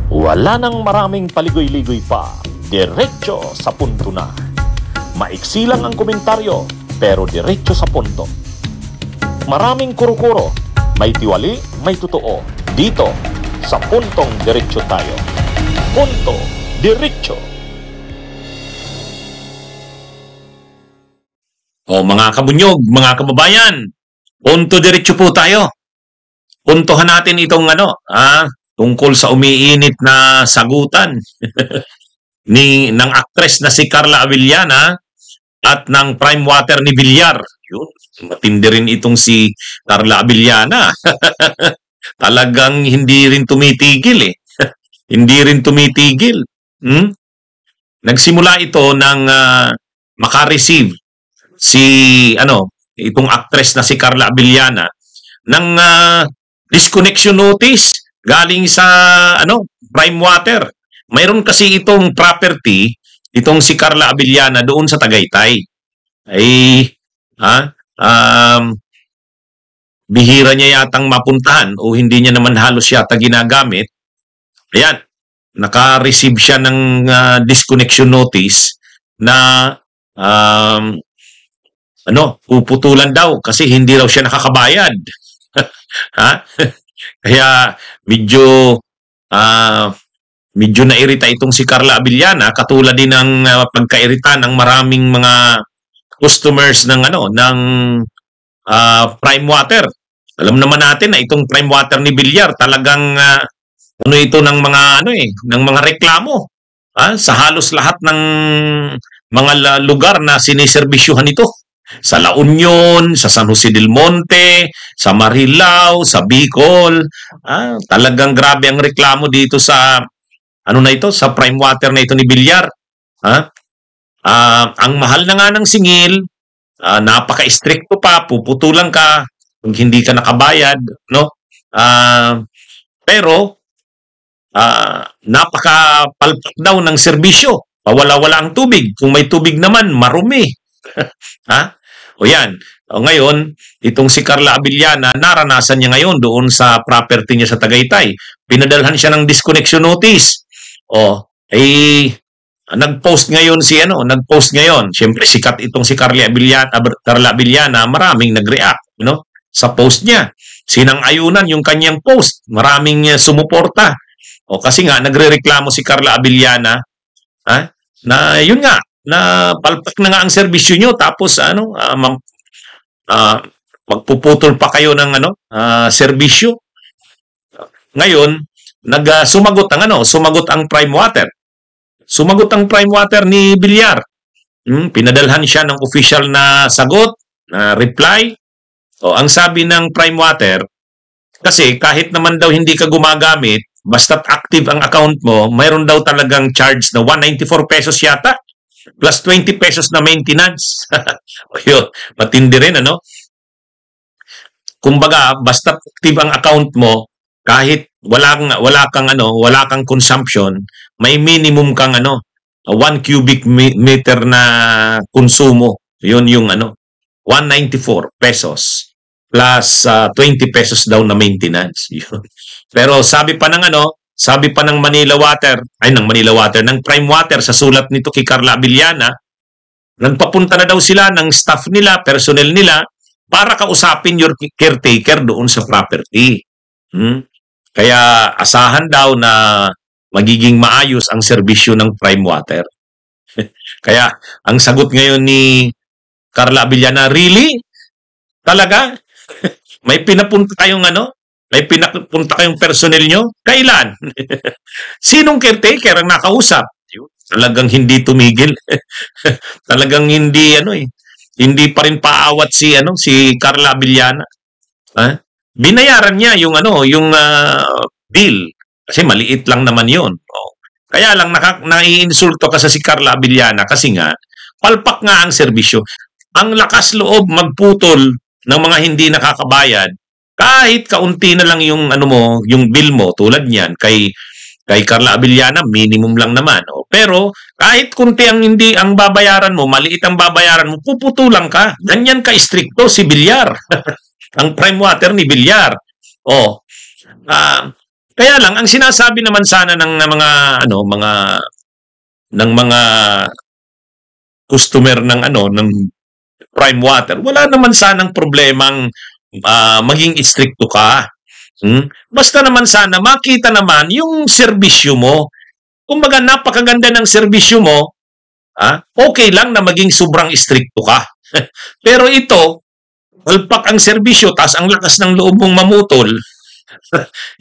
Wala nang maraming paligoy-ligoy pa, diretso sa punto na. Maiksi lang ang komentaryo, pero diretso sa punto. Maraming kuro-kuro, may tiwali, may totoo. Dito, sa Puntong Diretso tayo. Punto Diretso. O mga kabunyog, mga kababayan, punto diretso po tayo. Puntuhan natin itong tungkol sa umiinit na sagutan ng aktres na si Carla Abellana at ng prime water ni Villar. Yun, matindi rin itong si Carla Abellana. Talagang hindi rin tumitigil eh. Hindi rin tumitigil. Nagsimula ito ng makareceive itong actress na si Carla Abellana ng disconnection notice galing sa prime water. Mayroon kasi itong property, itong si Carla Abellana doon sa Tagaytay. Bihira niya yatang mapuntahan o hindi niya naman halos yata ginagamit. Ayan, naka-receive siya ng disconnection notice na puputulan daw kasi hindi raw siya nakakabayad. Kaya medyo nairita itong si Carla Abellana, katulad din ng pagkairita ng maraming mga customers ng prime water. Alam naman natin na itong prime water ni Villar talagang ito ng mga reklamo sa halos lahat ng mga lugar na siniserbisyuhan ito. Sa La Union, sa San Jose del Monte, sa Marilao, sa Bicol. Talagang grabe ang reklamo dito sa sa prime water na ito ni Villar. Ang mahal na nga ng singil, napaka-stricto pa, puputulan ka kung hindi ka nakabayad, no? Pero napaka-palpak daw ng serbisyo. Pawala-wala ang tubig. Kung may tubig naman, marumi. O yan. O ngayon, itong si Carla Abellana, naranasan niya ngayon doon sa property niya sa Tagaytay. Pinadalhan siya ng disconnection notice. Nag-post ngayon Siyempre, sikat itong si Carla Abellana, maraming nag-react, sa post niya. Sinang-ayunan yung kanyang post. Maraming sumuporta. Kasi nga, nagrereklamo si Carla Abellana, na yun nga, na palpak na nga ang serbisyo nyo, tapos magpuputol pa kayo ng serbisyo. Ngayon, sumagot ang prime water. Sumagot ang prime water ni Villar. Pinadalhan siya ng official na sagot, na reply. Ang sabi ng prime water, kasi kahit naman daw hindi ka gumagamit, basta't active ang account mo, mayroon daw talagang charge na 194 pesos yata. Plus 20 pesos na maintenance. Yun, matindi rin, Kumbaga, basta active ang account mo, kahit wala kang consumption, may minimum kang 1 cubic meter na konsumo. Yun yung 194 pesos plus 20 pesos daw na maintenance. Yun. Pero sabi pa ng ng prime water sa sulat nito kay Carla Abellana, nagpapunta na daw sila ng staff nila, personnel nila, para kausapin your caretaker doon sa property. Kaya asahan daw na magiging maayos ang serbisyo ng prime water. Kaya ang sagot ngayon ni Carla Abellana, really? Talaga? May pinapunta kayong personnel nyo? Kailan? Sinong caretaker ang nakausap? Talagang hindi tumigil. Talagang hindi pa rin paawat si Carla Abellana. Binayaran niya yung bill kasi maliit lang naman 'yon. Kaya lang naiinsulto ka sa si Carla Abellana kasi nga palpak nga ang serbisyo. Ang lakas loob magputol ng mga hindi nakakabayad. Kahit kaunti na lang yung yung bill mo, tulad niyan kay Carla Abellana, minimum lang naman. Pero kahit kunti ang babayaran mo, maliit ang babayaran mo, puputulan ka. Ganyan ka stricto si Villar. Ang prime water ni Villar. Kaya lang ang sinasabi naman sana ng mga customer ng Prime Water, wala naman sanang problemang maging istrikto ka. Basta naman sana makita naman yung serbisyo mo. Kumbaga napakaganda ng serbisyo mo, okay lang na maging sobrang istrikto ka. Pero ito, palpak ang serbisyo, tas ang lakas ng loob mong mamutol,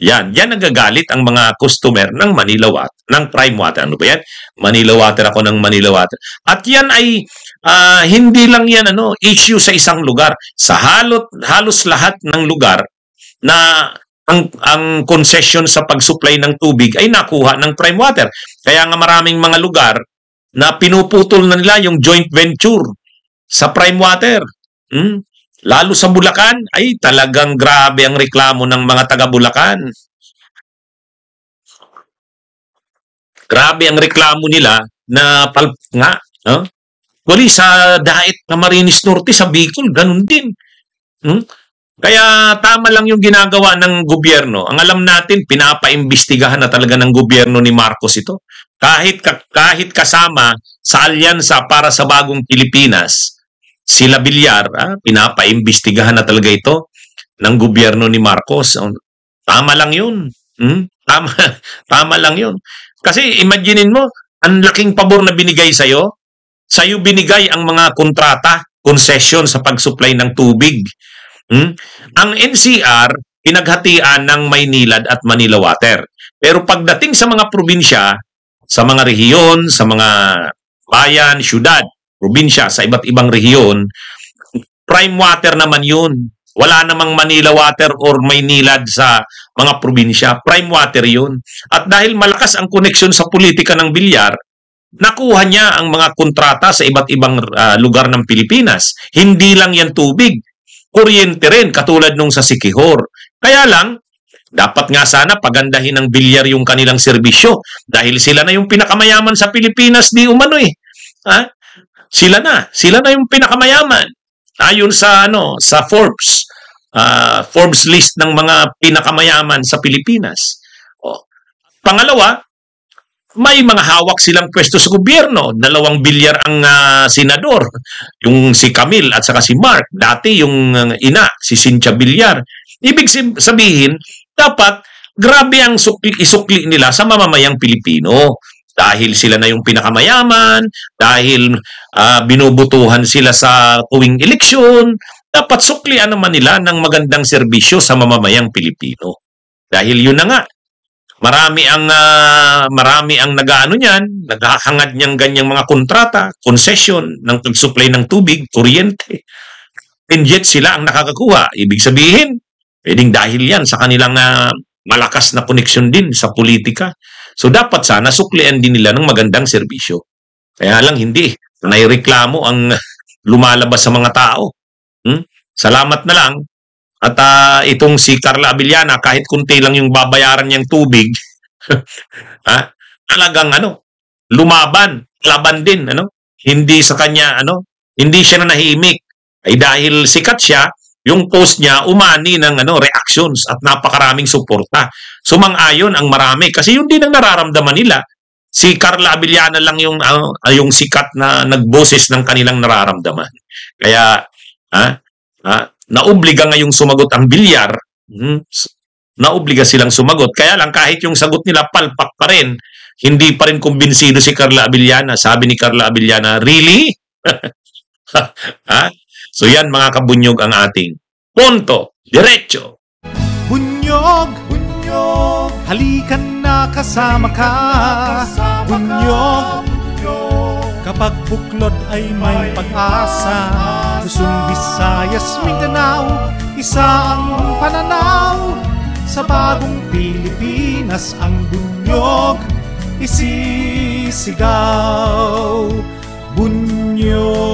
yan nagagalit ang mga customer ng Manila Water, ng Prime Water. Ano ba yan? Manila Water ako ng Manila Water. At yan ay hindi lang yan issue sa isang lugar. Sa halos lahat ng lugar na ang concession sa pag-supply ng tubig ay nakuha ng Prime Water. Kaya nga maraming mga lugar na pinuputol na nila yung joint venture sa Prime Water. Lalo sa Bulacan, ay talagang grabe ang reklamo ng mga taga Bulacan. Grabe ang reklamo nila na nga. Wali sa Daet Camarines Norte, sa Bicol, ganun din. Kaya tama lang yung ginagawa ng gobyerno. Ang alam natin, pinapaimbestigahan na talaga ng gobyerno ni Marcos ito. Kahit kasama sa alyansa para sa bagong Pilipinas, sila Villar, pinapaimbestigahan na talaga ito ng gobyerno ni Marcos. Tama lang yun. Tama lang yun. Kasi imaginein mo, ang laking pabor na binigay sa'yo. Sa'yo binigay ang mga kontrata, concession sa pag-supply ng tubig. Ang NCR, pinaghatian ng Maynilad at Manila Water. Pero pagdating sa mga probinsya, sa mga rehiyon, sa mga bayan, syudad, probinsya, sa iba't ibang rehiyon, Prime Water naman yun. Wala namang Manila Water or Maynilad sa mga probinsya. Prime Water yun. At dahil malakas ang koneksyon sa politika ng Villar, nakuha niya ang mga kontrata sa iba't ibang lugar ng Pilipinas. Hindi lang yan tubig. Kuryente rin, katulad nung sa Siquijor. Kaya lang, dapat nga sana pagandahin ng Villar yung kanilang serbisyo. Dahil sila na yung pinakamayaman sa Pilipinas, di umano eh. Sila na yung pinakamayaman. Ayon sa Forbes list ng mga pinakamayaman sa Pilipinas. Pangalawa, may mga hawak silang pwesto sa gobyerno. 2 Villar ang senador, yung si Camille at saka si Mark. Dati yung ina, si Cynthia Villar. Ibig sabihin, dapat grabe ang isukli nila sa mamamayang Pilipino. Dahil sila na yung pinakamayaman, dahil binubutuhan sila sa tuwing eleksyon, dapat suklian naman nila ng magandang serbisyo sa mamamayang Pilipino. Dahil yun na nga, marami ang naghahangad niyang ganyang mga kontrata, concession ng pag-supply ng tubig, kuryente. And yet sila ang nakakakuha. Ibig sabihin, pwedeng dahil yan sa kanilang malakas na koneksyon din sa politika. So dapat sana suklian din nila ng magandang serbisyo. Kaya lang hindi. Naireklamo ang lumalabas sa mga tao. Salamat na lang. At itong si Carla Abellana, kahit kunti lang yung babayaran niyang tubig, talagang lumaban, laban din, Hindi sa kanya, hindi siya na nahimik. Ay dahil sikat siya, yung post niya umani ng reactions at napakaraming suporta. Sumang-ayon ang marami kasi yun din ang nararamdaman nila. Si Carla Abellana lang yung sikat na nagboses ng kanilang nararamdaman. Kaya naobliga ngayong sumagot ang Villar. Naobliga silang sumagot. Kaya lang kahit yung sagot nila palpak pa rin, hindi pa rin kumbinsido si Carla Abellana. Sabi ni Carla Abellana, really? So yan mga kabunyog ang ating punto, diretso. Bunyog, bunyog, halikan na kasama ka. Bunyog, kapag buklod ay may pag-asa. Luzon, Visayas, Mindanao, isa ang pananaw. Sa bagong Pilipinas ang bunyog isisigaw. Bunyog.